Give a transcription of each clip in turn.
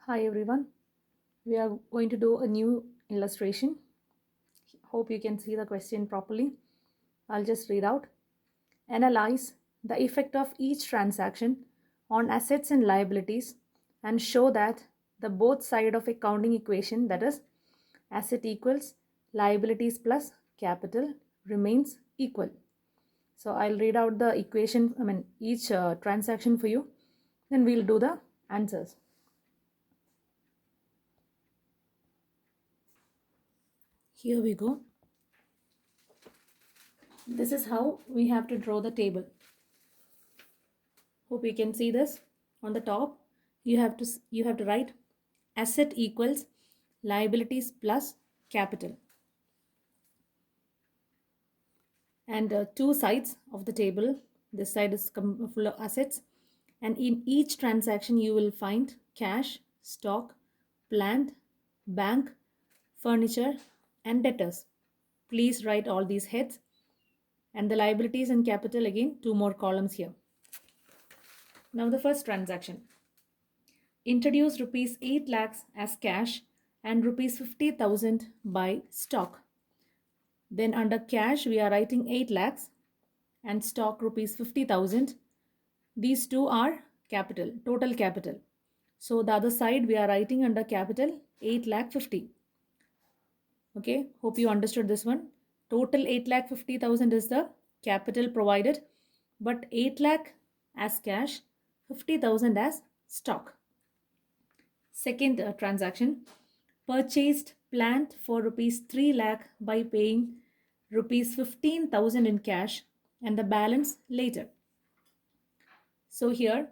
Hi everyone, we are going to do a new illustration. Hope you can see the question properly. I'll just read out. Analyze the effect of each transaction on assets and liabilities and show that the both side of a counting equation, that is asset equals liabilities plus capital, remains equal. So I'll read out the equation, each transaction for you, then we'll do the answers. Here we go. This is how we have to draw the table. Hope you can see this. On the top, you have to write asset equals liabilities plus capital. And two sides of the table. This side is full of assets. And in each transaction, you will find cash, stock, plant, bank, furniture, and debtors. Please write all these heads. And the liabilities and capital, again, two more columns here. Now the first transaction. Introduce rupees 8 lakhs as cash and rupees 50,000 by stock. Then under cash we are writing 8 lakhs and stock rupees 50,000. These two are capital, total capital. So the other side we are writing under capital 8 lakh 50. Okay, hope you understood this one. Total 8 lakh 50,000 is the capital provided, but 8 lakh as cash, 50,000 as stock. Second transaction, purchased plant for rupees 3 lakh by paying rupees 15,000 in cash and the balance later. So here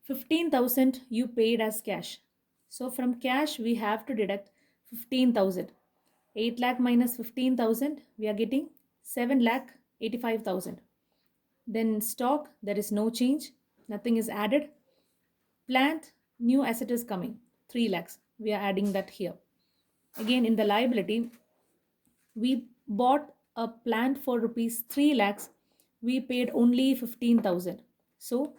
15,000 you paid as cash. So from cash we have to deduct 15,000. 8 lakh minus 15,000 we are getting 7 lakh 85,000. Then stock, there is no change, nothing is added. Plant, new asset is coming, 3 lakhs. We are adding that here. Again, in the liability, we bought a plant for rupees 3 lakhs. We paid only 15,000. So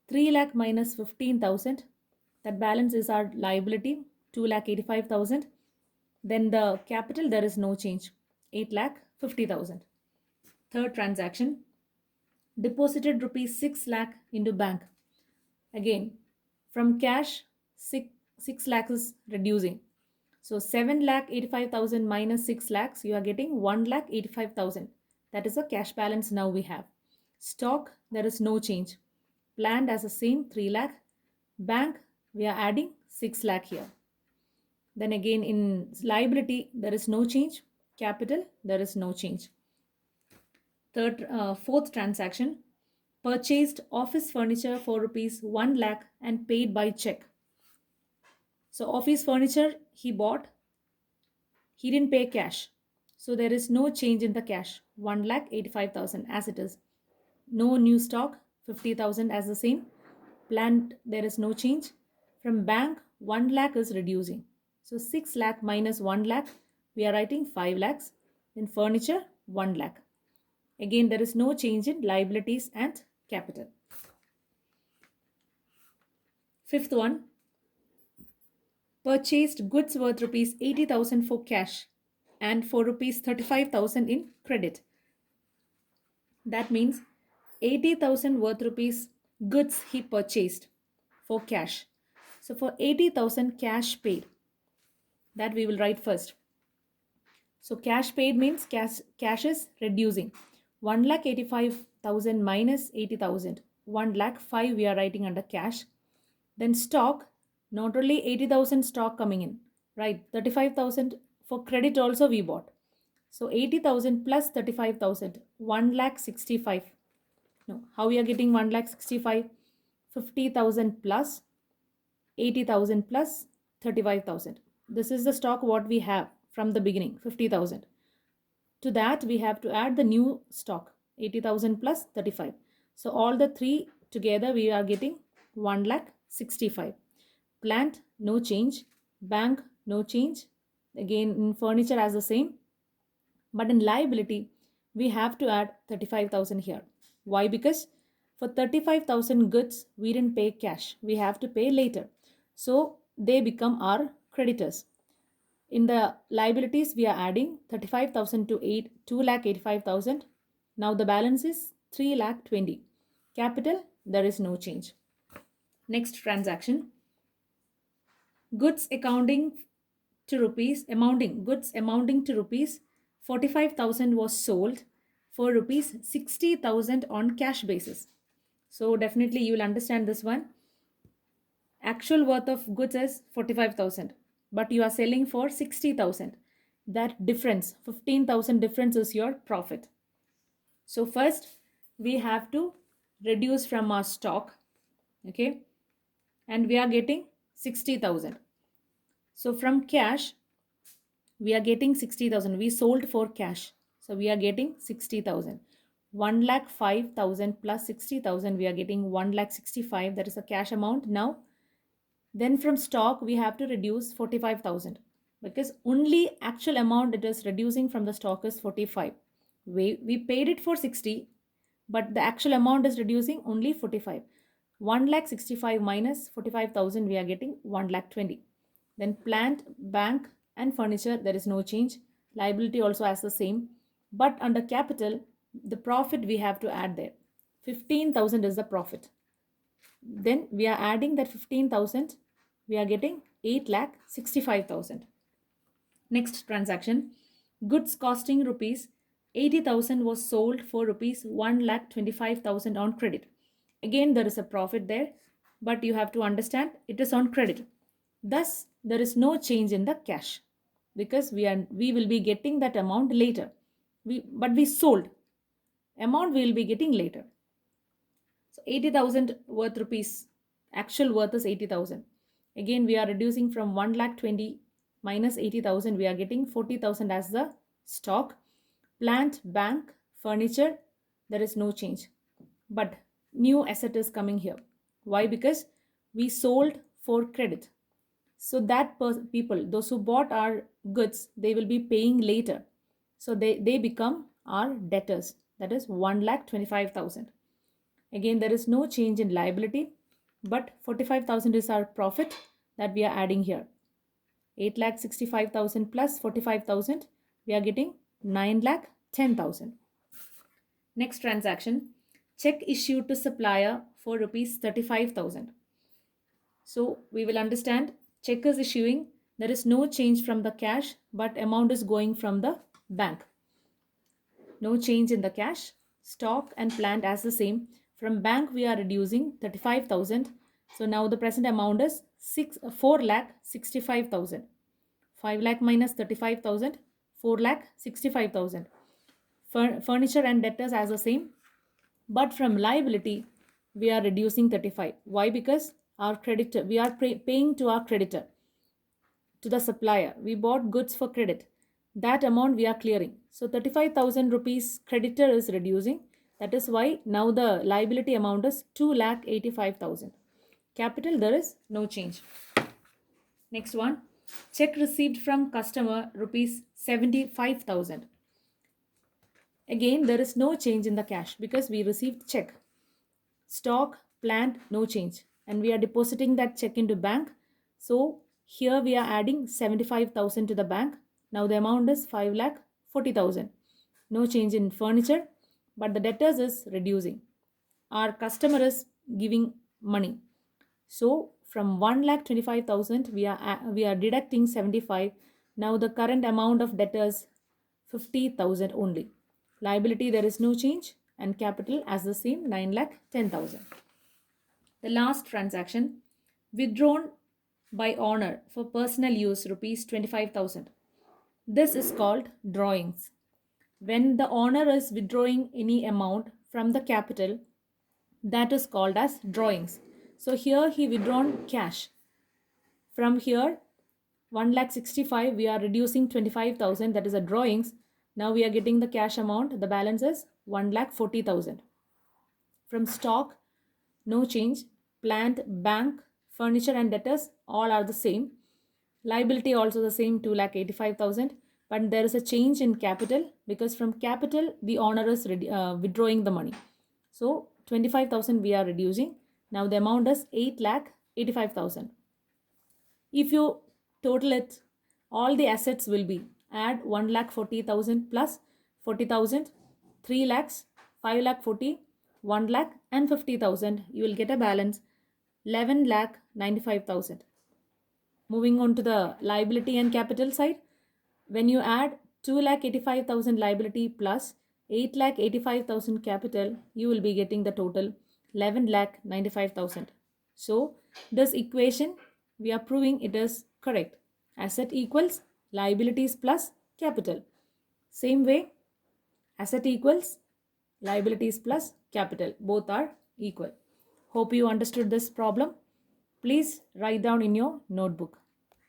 3 lakh minus 15,000, that balance is our liability, 2 lakh 85,000. Then the capital, there is no change, 8 lakh 50,000. Third transaction, deposited rupees 6 lakh into bank. Again, from cash, 6 lakhs is reducing. So 7 lakh 85,000 minus 6 lakhs, you are getting 1 lakh 85,000. That is a cash balance now we have. Stock, there is no change. Plant as the same, 3 lakh. Bank, we are adding 6 lakh here. Then again in liability, there is no change. Capital, there is no change. Fourth transaction, purchased office furniture for rupees 1 lakh and paid by check. So office furniture he bought, he didn't pay cash. So there is no change in the cash, 1 lakh 85,000 as it is. No new stock, 50,000 as the same. Plant, there is no change. From bank, 1 lakh is reducing. So 6 lakh minus 1 lakh, we are writing 5 lakhs. Then furniture, 1 lakh. Again, there is no change in liabilities and capital. Fifth one, purchased goods worth rupees 80,000 for cash and for rupees 35,000 in credit. That means 80,000 worth rupees goods he purchased for cash. So for 80,000 cash paid, that we will write first. So cash paid means cash is reducing. 1 lakh 85,000 minus 80,000. 1 lakh 5 we are writing under cash. Then stock, not only 80,000 stock coming in, right? 35,000 for credit also we bought. So 80,000 plus 35,000, 1 lakh 65. No, how we are getting 1 lakh 65? 50,000 plus 80,000 plus 35,000. This is the stock what we have from the beginning, 50,000. To that we have to add the new stock, 80,000 plus 35. So all the three together we are getting 1 lakh 65. Plant, no change. Bank, no change. Again in furniture as the same. But in liability, we have to add 35,000 here. Why? Because for 35,000 goods, we didn't pay cash. We have to pay later. So they become our creditors. In the liabilities, we are adding 35,000 to 2,85,000. Now the balance is 3,20,000. Capital, there is no change. Next transaction, goods amounting to rupees 45,000 was sold for rupees 60,000 on cash basis. So definitely you will understand this one. Actual worth of goods is 45,000, but you are selling for 60,000. That difference, 15,000 difference, is your profit. So first we have to reduce from our stock, okay, and we are getting 60,000. So from cash we are getting 60,000. We sold for cash, so we are getting 60,000. 1,05,000 plus 60,000, we are getting 1,65,000. That is a cash amount. Now then from stock we have to reduce 45,000, because only actual amount it is reducing from the stock is 45. We paid it for 60, but the actual amount is reducing only 45. 1,65,000 minus 45,000, we are getting 1,20,000. Then plant, bank and furniture, there is no change. Liability also has the same, but under capital the profit we have to add there. 15,000 is the profit. Then we are adding that 15,000, we are getting 8,65,000. Next transaction, goods costing rupees 80,000 was sold for rupees 1,25,000 on credit. Again there is a profit there, but you have to understand it is on credit. Thus there is no change in the cash, because we will be getting that amount later. But we sold, amount we will be getting later. So 80,000 worth rupees, actual worth is 80,000. Again we are reducing from 1,20,000 minus 80,000, we are getting 40,000 as the stock. Plant, bank, furniture, there is no change, but new asset is coming here. Why? Because we sold for credit. So that people, those who bought our goods, they will be paying later. So they become our debtors. That is 1,25,000. Again there is no change in liability, but 45,000 is our profit that we are adding here. 8,65,000 plus 45,000, we are getting 9,10,000. Next transaction, check issued to supplier for rupees 35,000. So we will understand, check is issuing, there is no change from the cash, but amount is going from the bank. No change in the cash. Stock and plant as the same. From bank we are reducing 35,000. So now the present amount is 4,65,000. 5 lakh minus 35,000, 4,65,000. Furniture and debtors as the same, but from liability we are reducing 35. Why? Because our creditor, we are paying to our creditor, to the supplier. We bought goods for credit. That amount we are clearing. So 35,000 rupees creditor is reducing. That is why now the liability amount is 2,85,000. Capital, there is no change. Next one, check received from customer rupees 75,000. Again there is no change in the cash, because we received check. Stock, plant, no change, and we are depositing that check into bank. So here we are adding 75,000 to the bank. Now the amount is 5,40,000. No change in furniture, but the debtors is reducing. Our customer is giving money. So from 1,25,000 we are deducting 75. Now the current amount of debtors 50,000 only. Liability there is no change, and capital as the same, 9,10,000. The last transaction, withdrawn by owner for personal use rupees 25,000. This is called drawings. When the owner is withdrawing any amount from the capital, that is called as drawings. So here he withdrawn cash. From here 1,65,000 we are reducing 25,000, that is a drawings. Now we are getting the cash amount, the balance is 1,40,000. From stock, no change. Plant, bank, furniture and debtors all are the same. Liability also the same, 2,85,000. But there is a change in capital, because from capital the owner is withdrawing the money. So 25,000 we are reducing. Now the amount is 8,85,000. If you total it, all the assets will be add 1,40,000 plus 40,000, 3 lakhs, 5 lakh 40, 1 lakh and 50,000. You will get a balance 11 lakh 95,000. Moving on to the liability and capital side, when you add 2,85,000 liability plus 8,85,000 capital, you will be getting the total 11,95,000. So this equation, we are proving it is correct. Asset equals liabilities plus capital. Same way, asset equals liabilities plus capital. Both are equal. Hope you understood this problem. Please write down in your notebook.